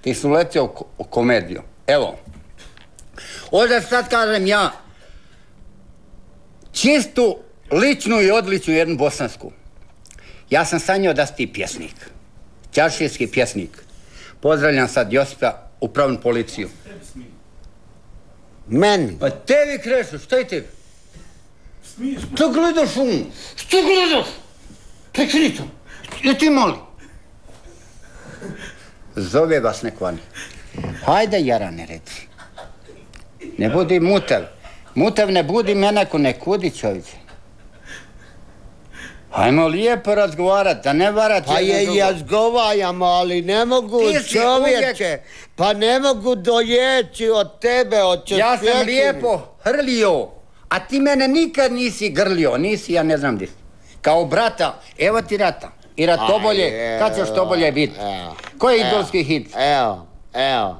Ti su letio u komediju. Evo. Ovdje sad kažem ja čistu, ličnu i odličnu jednu bosansku. Ja sam sanjao da si ti pjesnik. Čaršijski pjesnik. Pozdravljam sad Josipa, upravnu policiju. Meni? Pa tebi Krešo, šta je tebi? Što gledaš Što gledaš? Prekini to. Je ti mali? Zove vas nek vani. Hajde Jarane reci. Ne budi mutev. Mutev ne budi mene ko ne kudi čovječe. Hajmo lijepo razgovarat, da ne varat pa jedno drugo. Pa razgovaramo, ali ne mogu čovječe. Pa ne mogu dojeći od tebe, Ja sam lijepo hrlio, a ti mene nikad nisi grlio, nisi, ja ne znam gdje. Kao brata, evo ti rata. I ratobolje, kad ćeš to bolje biti? Koji je idolski hit? Evo.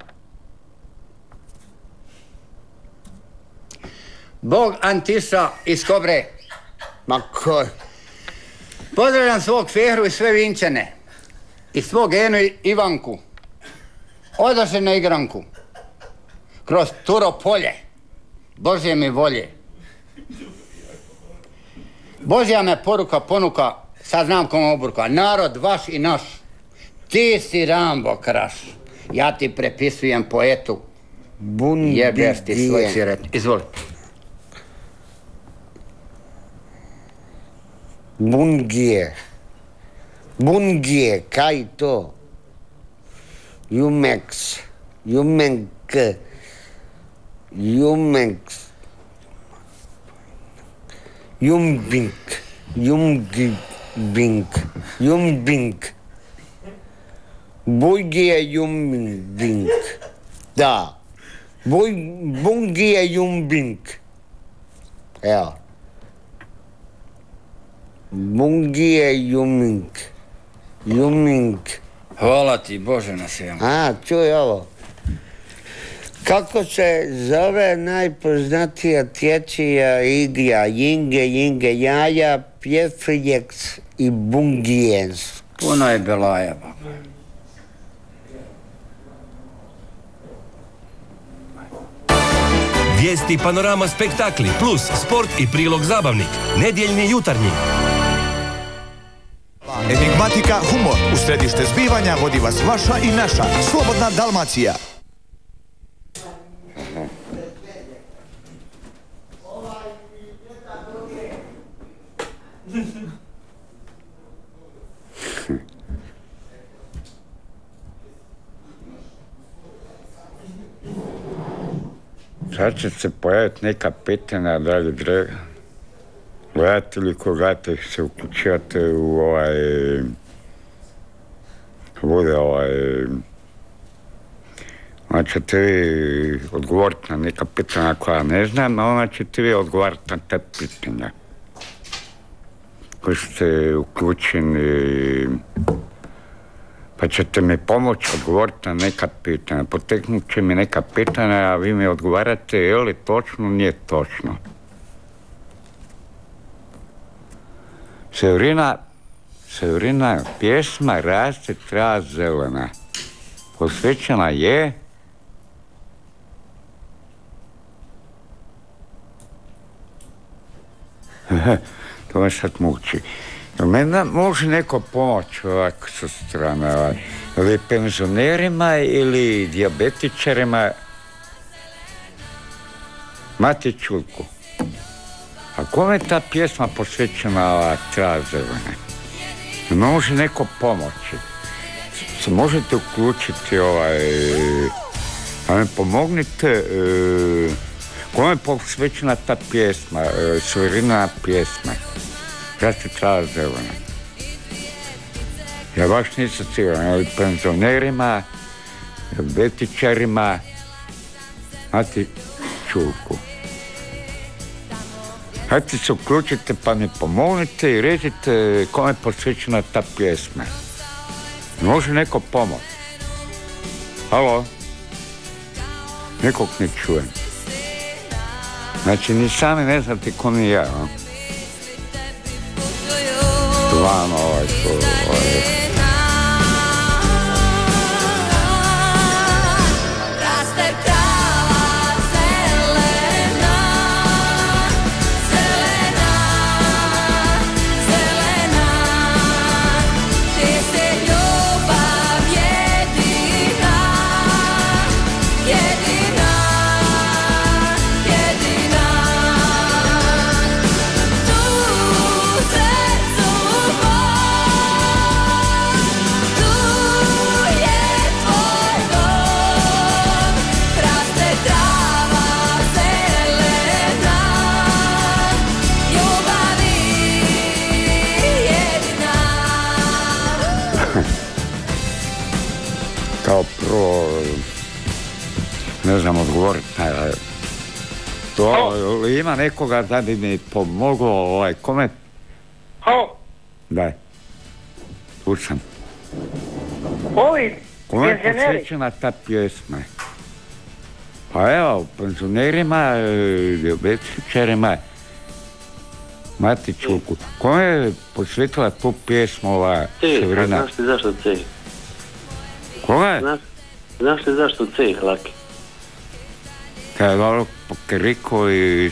Bog Antiša iz Kobre. Ma ko? Pozdravljam svog Fehru i sve Vinčane. I svog Enu i Ivanku. Odaše na igranku. Kroz Turo polje. Božje mi volje. Božja me poruka ponuka, sad znam kom oburka. Narod vaš i naš. Ti si Rambo Kraš. Ja ti prepisujem poetu. Jebeš ti svoj siret. Izvoli. Bungije, kaj to? Jumex, Jumbink. Bungije Jumbink. Da. Bungije Jumbink. Evo. Bungije Jumbink. Hvala ti, Bože na svemu. Čuj ovo. Kako se zove najpoznatija tječija igra Jinge, jaja, pjefrijeks i bungijens? Puno je belaja, baba. Vijesti, panorama, spektakli, plus sport i prilog zabavnik. Nedjeljni jutarnji. Enigmatika, humor. U središte zbivanja vodi vas vaša i naša Slobodna Dalmacija. Sad će se pojaviti neka pitanja, dragi gledatelji, koga se uključivate u bude onda ćete vi odgovoriti na neka pitanja koja ne znam, a onda ćete vi odgovoriti na te pitanja koji ste uključeni, pa ćete mi pomoći odgovoriti na neka pitanja. Poteknut će mi neka pitanja, a vi mi odgovarate je li točno, nije točno. Severina pjesma Raste trava zelena posvećena je to me sad muči. Mene može neko pomoći ovako sa strane, ili penzionerima ili dijabetičarima. Mati Čulku. A kome je ta pjesma posvećena trava zelena? Može neko pomoći. Se možete uključiti a mi pomognite, kome je posvećena ta pjesma, Severina pjesma, Raste trava zelena. Ja baš nisam siguran, ali penzionerima, diabetičarima, Mati Čulku. Hajde se uključite pa mi pomognite i recite kome je posvećena ta pjesma. Može neko pomoći? Halo? Nekog ne čujem. Znači, ni sami ne znate ko mi ja, a? Stvarno, kao prvo, ne znam odgovoriti na to, ima nekoga da bi mi pomoglo, kome? Halo? Daj, tu sam. Ovi, Kome je penzioneri? posvećena ta pjesma? Pa evo, penzionerima, diabetičarima, Mati Čulku. Kome je posvetila tu pjesmu ova Severina? Znaš ti zašto C? Koga je? Znaš ti zašto C, Laki? Kada je dobro pokeriko i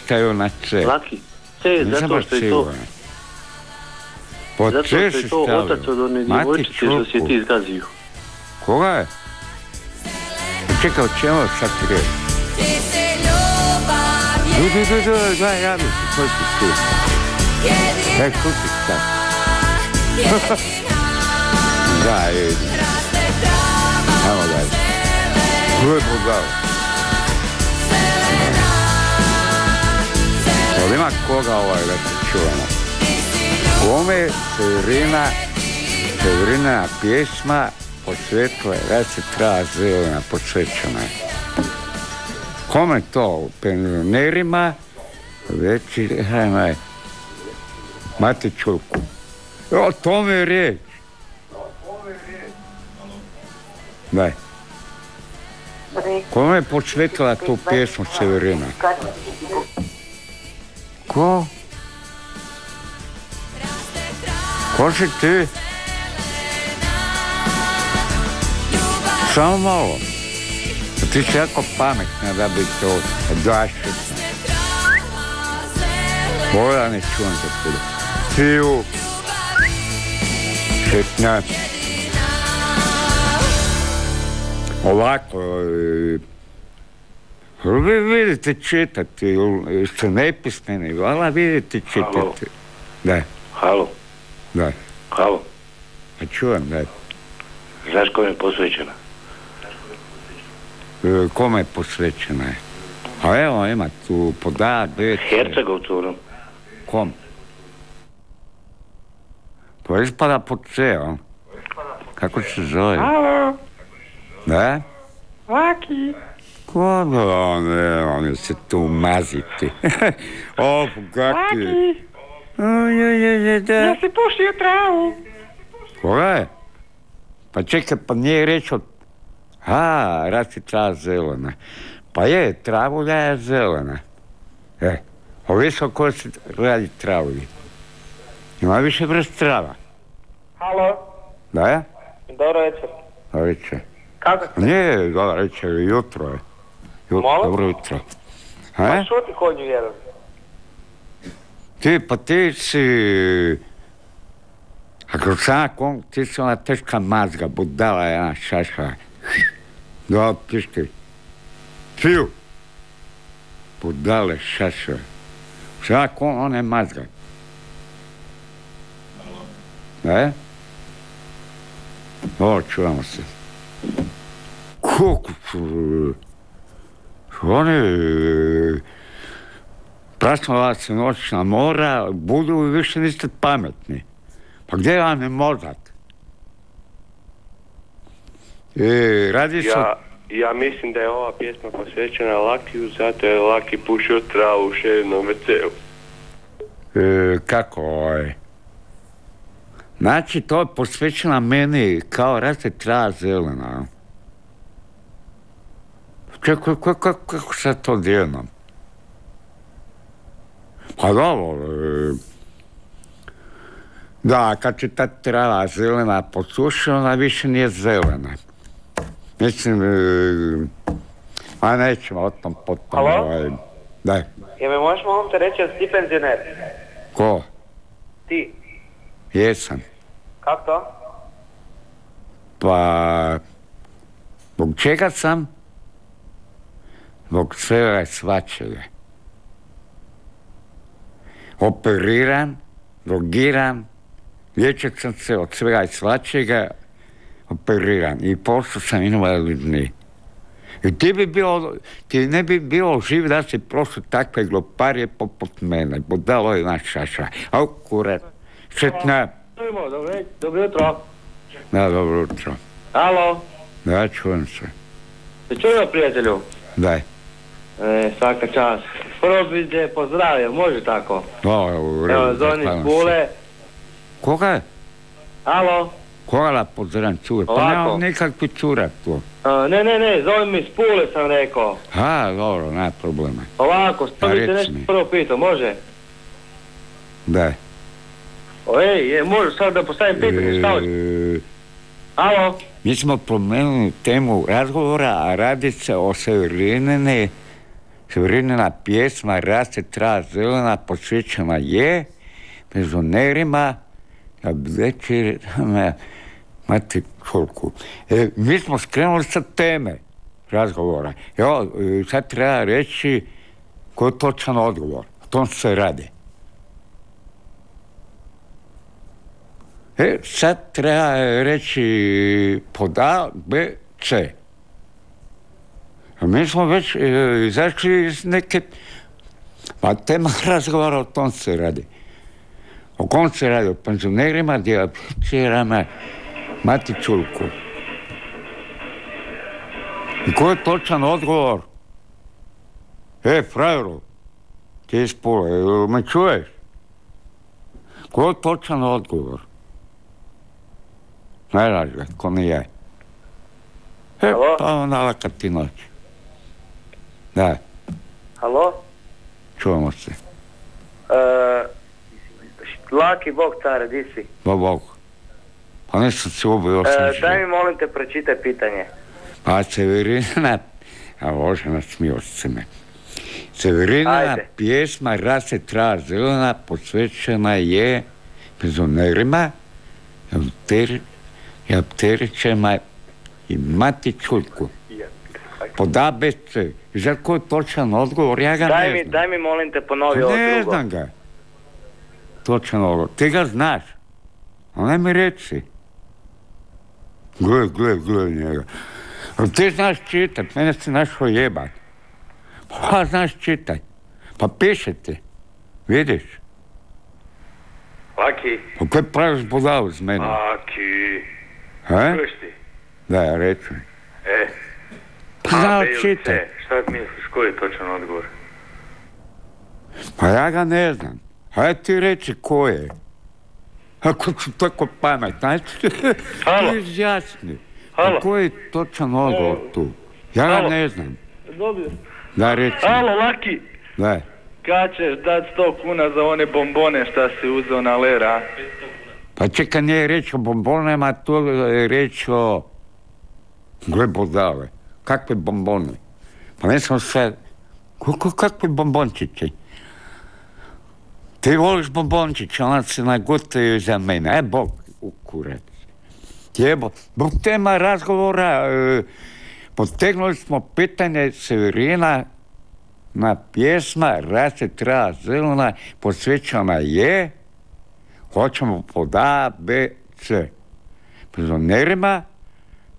staju na C. Laki, C zato što je to... Zato što je to otac od one djevojčice što si ti izgazio. Koga je? Čekaj, o čemu sad ti reći? Gledaj, javi se, koji si ti? Kaj kući sad? Da, idi. Ajmo dalje. Koji je budalo? Jel ima koga da se čuvamo? Kome Severina pjesma posvetila, da se treba zelena posvećena je. Kome to? Penzionerima, veći, hajme, Mati Čulku. O tome je riječ. Daj. Kome je posvetila tu pjesmu Severina? Ko? Ko si ti? Samo malo. Ti si jako pametna da bi to dašetna. Boja ne čuvam za tebe. Tiju. Šetna. Ovako, vi vidite čitati, ste nepismeni, vala vidite čitati. Da. Halo? Da. Halo? A čuvam, da. Znaš kome je posvećena? Kome je posvećena je? A evo ima tu podatak. Hercegovcu onom. Kom? To ispada po C, on. Kako se zove? Halo? Da? Laki? Koga on se tu maziti? O, kak ti? Ja si pušio travu. Koga je? Pa čekaj, pa nije reč od... rasti trava zelena. Pa je, travulja je zelena. Ovisno ko se radi travulji. Ima više vrst trava. Halo? Da je? Dobro večer. Dobro večer. Kako ste? Nije, dobro večer, jutro je. Molim? Dobro jutro. Pa što ti konju jedan? Ti si... Ako sam ti si ona teška mazga, budala jedna šaška. Da, piški. Fiju. Budale šaška. Sam ona je mazga. Da? O, čuvamo se. Koliko su... Oni... Prasnula se noćna mora, budu i više niste pametni. Pa gdje vam je mozak? Radi se... Ja mislim da je ova pjesma posvećena Lakiju, zato je Laki pušio travu u šerenom WC-u. Kako Znači, to je posvećena meni kao raste trava zelena. Čekaj, kako sad to dijelom? Pa dobro, da, kad će ta trava zelena posuši, ona više nije zelena. Mislim, nećemo o tom potom. Halo? Daj. Jel me možeš molim te reći, jesi ti penzioner? Ko? Ti. Jesam. Kako to? Pa, zbog čega sam? Zbog svega i svačega. Operiran, drogiran, liječio sam se od svega i svačega, operiran i postao sam invalidni. I ti ne bi bilo živ da si prošao takve gloparije poput mene, budalo je naš šaša. A kuret, šetna. Dobro jutro. Da, dobro jutro. Halo? Da, čujem se. Se čujemo, prijatelju? Daj. Svaka čast. Prvo bi te pozdravio, može tako? Evo, zoni Spule. Koga? Alo? Koga da pozdravim, cure? Pa nemam nikakvi curat tu. Ne, zovem mi Spule, sam rekao. Dobro, nema problema. Ovako, što bi te nešto prvo pitao, može? Daj. Može sad da postavim pitanje, šta hoće? Alo? Mi smo promenili temu razgovora, a radi se o Severinina pjesma Raste tra zelena posvećena je penzionerima, večerama, mati čurku. Mi smo skrenuli sa teme razgovora. Evo, sad treba reći koji je točan odgovor. O tom se radi. Sad treba reći pod A, B, C. Mi smo već izašli iz neke... Pa tema razgovora o tom se radi. O kom se radi? O penzionerima, dijabetičarima, mati čurku. I koji je točan odgovor? Frajeru, ti iz Pule, me čuješ? Koji je točan odgovor? Ne raži ga, ko ne je. Pa onda laka ti noć. Da. Halo? Čujemo se. Laki Bog, care, di si? Bog. Pa nisam se ubio, daj mi molim te, pročitaj pitanje. Pa Severina, Bože, nasmio se me. Severinina pjesma Raste tra zelena posvećena je penzionerima, japterićima i mati čurku. Pod ABC. Za koji je točan odgovor, ja ga ne znam. Daj mi molim te ponovi ovo drugo. Ne znam ga. Točan odgovor. Ti ga znaš. A ne mi reci. Gle njega. Ti znaš čitat, mene si našao jebat. Pa znaš čitaj. Pa piše ti. Vidiš? Laki. Pa kaj praviš budalu s mene? Laki. Čuješ ti? Da, reći mi. A, B ili C. Šta misliš, koji je točan odgovor? Pa ja ga ne znam. Hajde ti reći ko je. Ako ću tako pametna, ti izjasni. Halo? Koji je točan odgovor tu? Ja ga ne znam. Dobio. Da, reći mi. Halo, Laki. Da. Kad ćeš dat 100 kuna za one bombone šta si uzeo na Lera? Pa čekaj, nije reč o bombonama, to je reč o... Gle budale. Kakve bombone? Pa ne sam sve... Kakve bombončiće? Ti voliš bombončiće, ona se nagutaju za mene. Bog, kurac. Jebo. Zbog tema razgovora potegnuli smo pitanje Severina na pjesma Raste tra zelena posvećena je, hoćemo pod A, B, C. Penzionerima,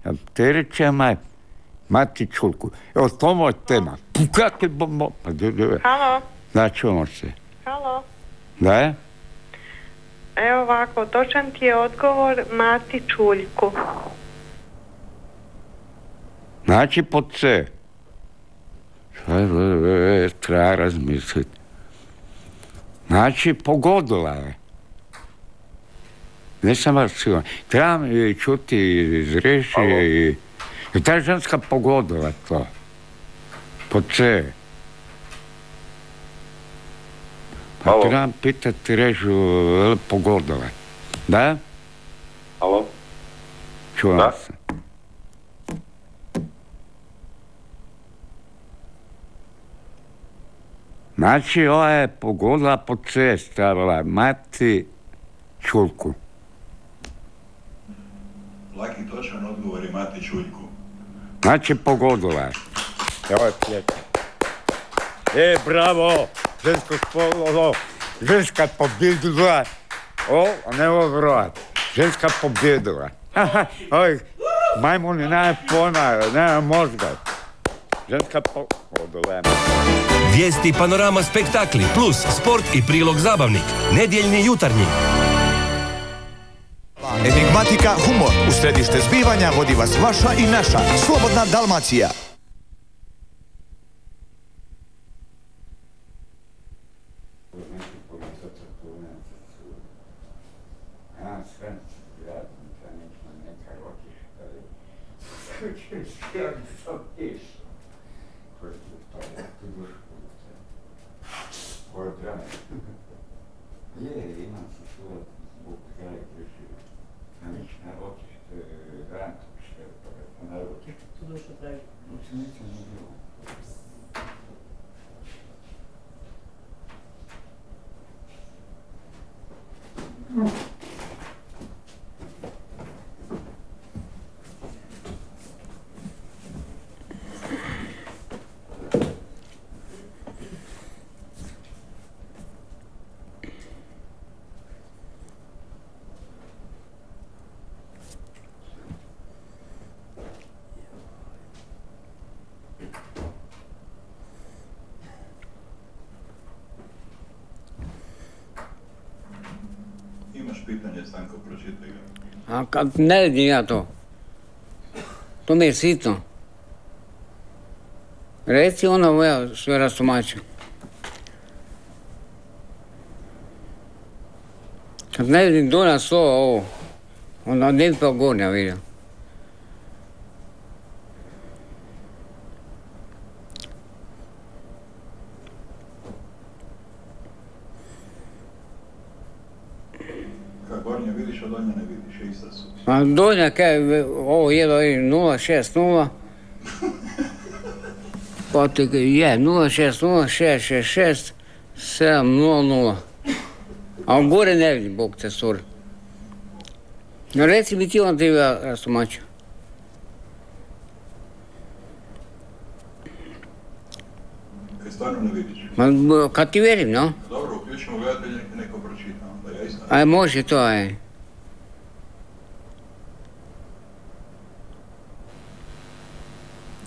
japterićima, mati čurku. Evo, to je tema. Kakve bombon... Halo? Da, čujemo se. Halo? Da? Evo ovako, točan ti je odgovor mati čuljku. Znači pod C. Treba razmisliti. Znači pogodila je. Nisam vas siguran. Trebam čuti iz reši i ta ženska pogodila to. Pod C. Pa trebam pitati režu pogodila. Da? Alo? Čuvam se. Znači, ova je pogodila pod C, stavila mati čurku. Laki točan odgovor je mati čuljku. Znači, pogodila je. Evo je pljeta. Bravo! Žensko spolo, ženska pobjedila. Ne vrovat. Ženska pobjedila. Oj, majmuni nema pona, nema mozga. Ženska pobjedila. Vijesti, panorama, spektakli, plus sport i prilog zabavnik. Nedjeljni jutarnji. Enigmatika humor. U središte zbivanja vodi vas vaša i naša Slobodna Dalmacija. Pitanje, Stanko, pročitaj ga. A kad ne vidim ja to. To mi je sitno. Reci ono, ja sve rastumačim. Kad ne vidim dole slovo ovo, onda ne pa gornja vidim. Gornje vidiš, a donje ne vidiš, ista su. A donja kaj, ovo je 060, pa ti je 060 666 700. A gore ne vidim, Bog te suri. Reci mi ti onda ti ja rastumačio. Kaj stvarno ne vidiš? Ma kad ti verim, no? Dobro, uključimo gledatelje, neko pročita, onda ja isto. Aj, može to, aj.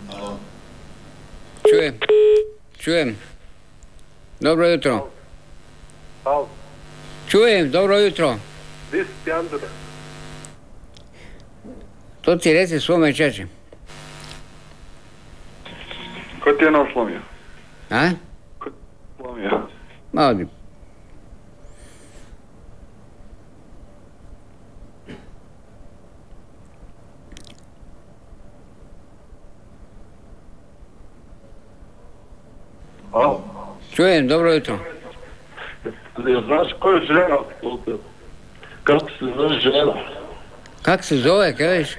Alo? Čujem. Dobro jutro. Alo? Čujem, dobro jutro. Di si ti, Andor? To ti reci svome čeče. Ko ti je nos slomio? A? Ko ti je slomio? Ma odi. Alo? Čujem, dobro jutro. Znaš koju žena? Kako se zove žena? Kak se zove, kaj veš?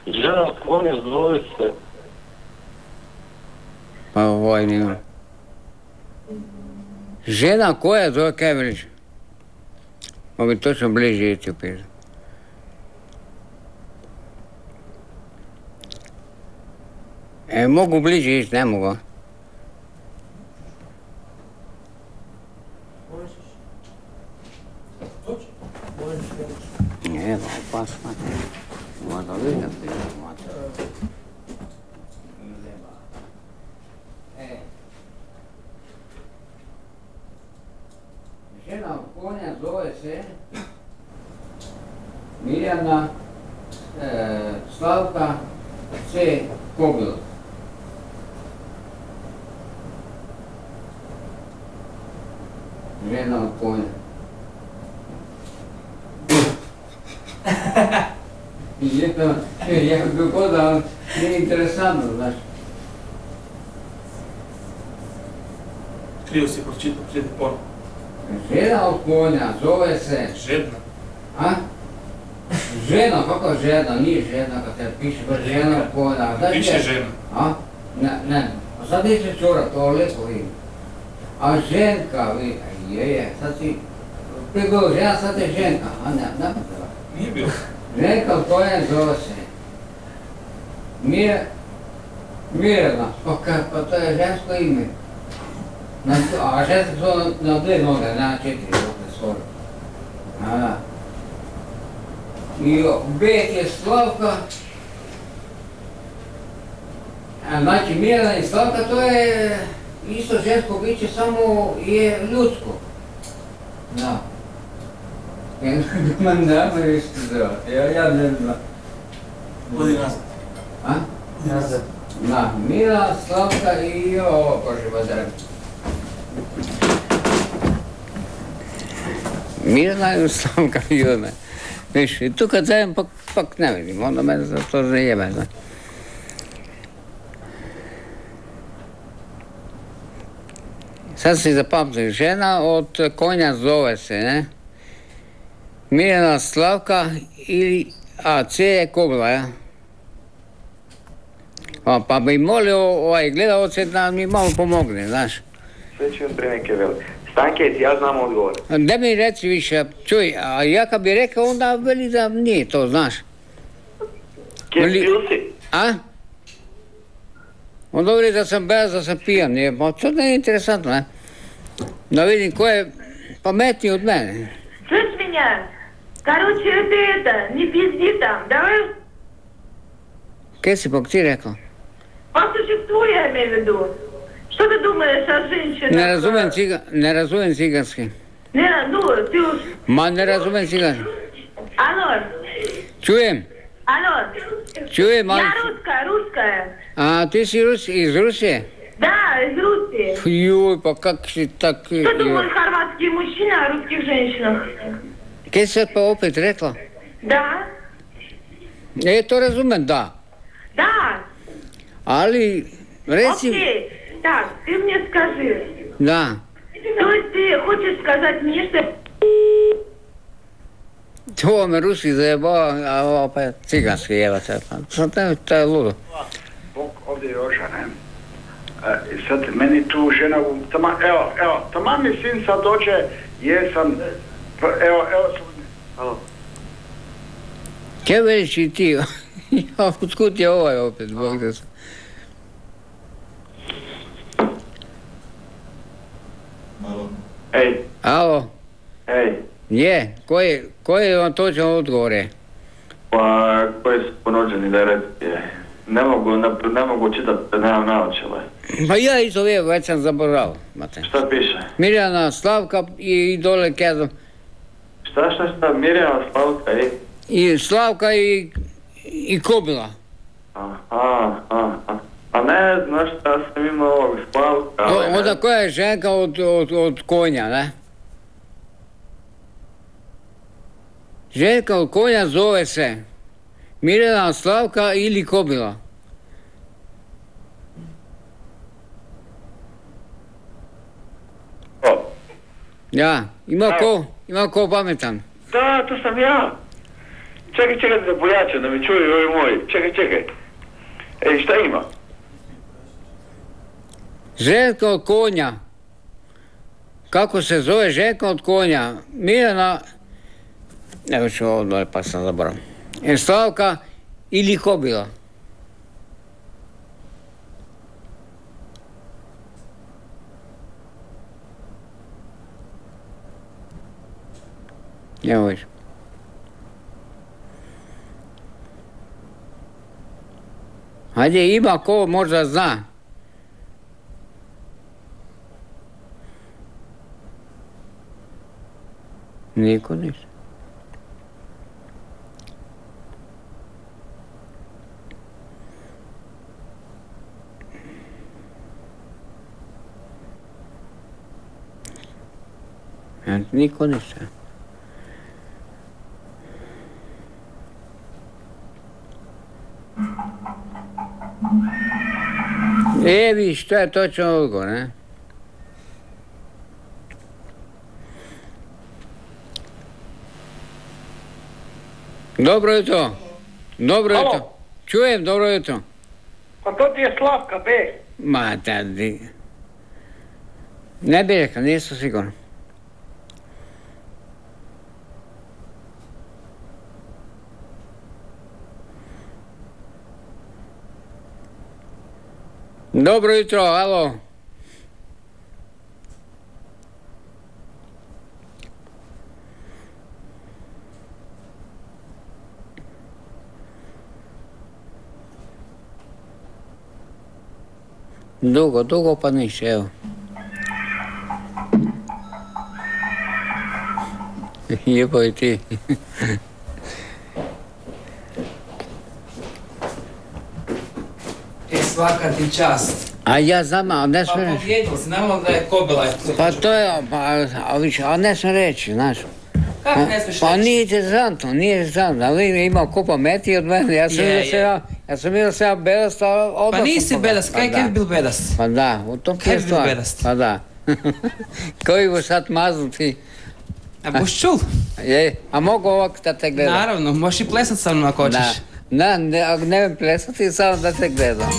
Žena konja zove se. Pa ovoj nima. Žena koja zove, kaj veš? Pa mi točno bliže iti u pizdu. Mogu bliže ići, ne mogu. Evo, opasno. Voda vidjeti. Žena konja zove se Mirjana Slavka C. Kogl. Žena od konja. Je kako da nije interesantno, znaš. Krivo si pročitao, ponovno. Žena od konja, zove se... Žedna. A? Žena, kako žena? Nije žena kad te piše, pa žena od konja. Piše žena. A? Ne. A sad neće čura, to lepo vidim. A ženka, vidi, sad si... Prije bilo žena, sad je ženka, a ne. Nije bilo. Ženka od konja zove se... Mirjana, pa to je žensko ime. A ženska su na dve noge, na 4 noge skoro. I bet je Slavka. Znači Mirjana i Slavka to je isto žensko biće, samo je ljudsko. Da. Mandamo još zdravo. Ja ne znam. Budi nazad. A? Nazad. Da, Mila, Slavka i ovo Bože Badrag. Mila i Slavka i ome. Viš, i tu kad zajem pak ne vidim, onda me za to zajebe, znaš. Sad si zapamtio, žena od konja zove se, ne? Mirjana, Slavka ili a C je Kobila, ja? Pa bi molio gledalce da mi malo pomogne, znaš. Sve ću pre neke veli. Stanke, ja znam odgovor. Da mi reci više, čuj, a ja kad bi rekao onda veli da nije to, znaš. Kje pil si? A? On govori da sam bez, da sam pijan, nije, pa to ne je interesantno, ne? Da vidim ko je pametniji od mene. Слышь меня? Короче, не пизди там, давай Kaj si pak ti rekao? посуществуй, я имею в виду. Что ты думаешь о женщинах? Ne razumem ciganski. Не, ну, ты уж... Ma ne razumem ciganski. Алло, Čujem, алло. ali... Я русская. A, ti si iz Rusije? Да, из Руси. Juj, pa kak si tak... Что думают хорватские мужчины о русских женщинах? Kaj si sad pa opet rekla? Да. To razumem, da. Да. Ali, reci... Окей. Так, ты мне скажи. Da. То есть ты хочешь сказать мне, что... To me Rusi zajebao, a ovo pa je ciganski jebate. To je ludo. Bog ovdje je Joža, ne? I sad meni tu žena, tamo mi sin sad dođe, jesam, evo, alo. Kaj veliš i ti? Otkud je ovaj opet, Bog da se... Ej. Alo? Ej. Je, koji vam točno odgovore? Pa, koji su ponuđeni da je ne mogu čitati da nemam naočale. Pa ja isto već sam zaboravio. Šta piše? Mirjana, Slavka i dole kazam. Šta? Mirjana, Slavka i? I Slavka i Kobila. Aha. A ne, znaš šta sam imao ovog Slavka. Onda koja je ženka od konja, ne? Ženka od konja zove se Mirjana, Slavka ili Kobila. Ja, ima ko pametan. Da, to sam ja. Čekaj da pojačam, da mi čuju ovi moji. Čekaj. Ej, šta ima? Ženka od konja. Kako se zove ženka od konja? Mirjana... Evo ću ovo dole pa sam zaboravio. Slavka ili Kobila. Evo viš. Hajde, ima ko možda zna. Niko ništa. Niko ništa. Viš, to je točno odgovor, ne? Dobro jutro. Čujem, dobro jutro. Pa to ti je Slavka, be. Ma, tadi. Ne bi rekao, nisam siguran. Dobro jutro, alo. Dugo pa ništa, evo. Jebo i ti. Svaka ti čast. A ja znam, ali ne smem reći. Pa pobjedili si, naravno da je kobila. Pa to je, ali ne smem reći, znaš. Kako ne smiješ reći? Pa nije interesantno, ali je imao kupa meti od mene, ja sam vidio se ja bedast, ali odmah. Pa nisi bedast, kaj bi bil bedast? Pa da, u tom kaj bi bil bedast? Pa da. Koji bu sad maznuti? A boš čul? A mogu ovako da te gledam? Naravno, možeš i plesat sa mnom ako hoćeš. Ne vem plesati, samo da te gledam.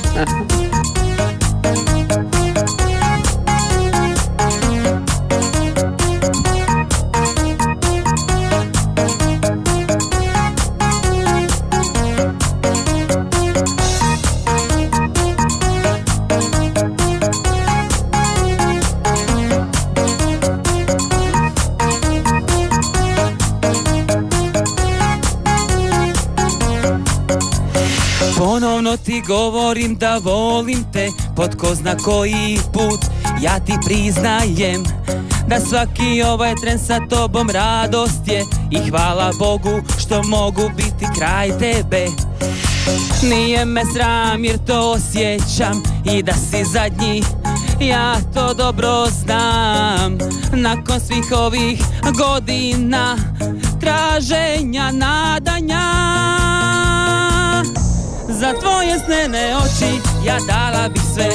Ponovno ti govorim da volim te, pod ko zna koji put ja ti priznajem da svaki ovaj tren sa tobom radost je i hvala Bogu što mogu biti kraj tebe. Nije me sram jer to osjećam i da si zadnji, ja to dobro znam. Nakon svih ovih godina traženja, nadanja, za tvoje snene oči ja dala bih sve,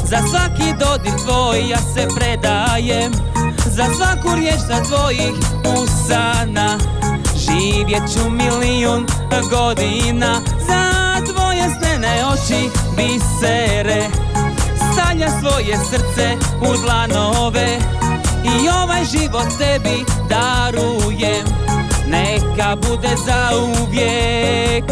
za svaki dodir tvoj ja se predajem, za svaku riječ sa tvojih usana živjet ću milion godina. Za tvoje snene oči bisere stavlja svoje srce u dlanove i ovaj život tebi darujem, neka bude zauvijek.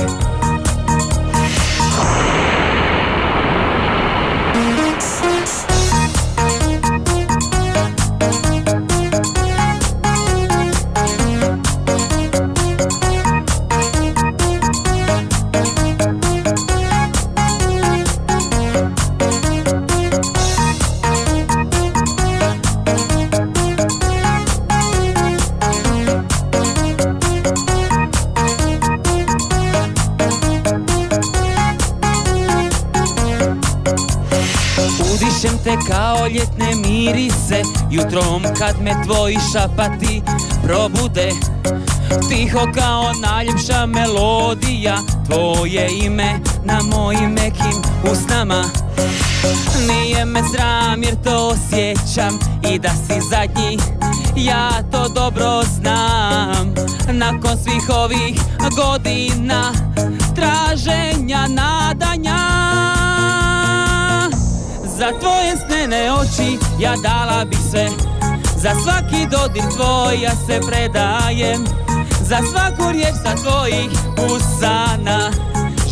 Udišem te kao ljetne mirise, jutrom kad me tvoji šapati probude, tiho kao najljepša melodija, tvoje ime na mojim mekim usnama. Nije me sram jer to osjećam i da si zadnji, ja to dobro znam. Nakon svih ovih godina traženja, nadanja, za tvoje snene oči ja dala bih sve, za svaki dodir tvoj ja se predajem, za svaku riječ sa tvojih usana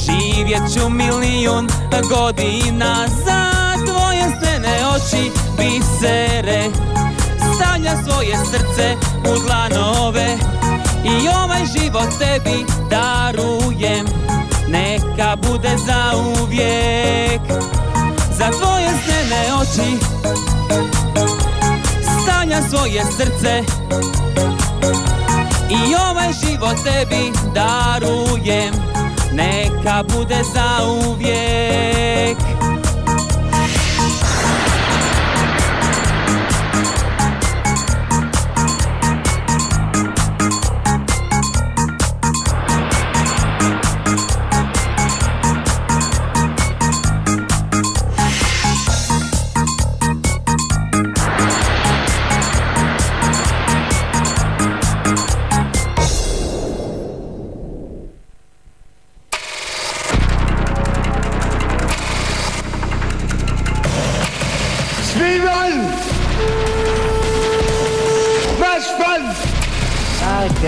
živjet ću milion godina. Za tvoje snene oči bisere stavlja svoje srce u dlanove i ovaj život tebi darujem, neka bude zauvijek. Za tvoje snene oči stavlja svoje srce i ovaj život tebi darujem, neka bude zauvijek.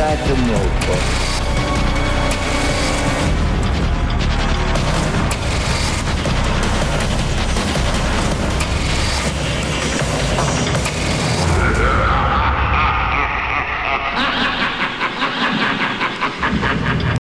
Ajde, molko.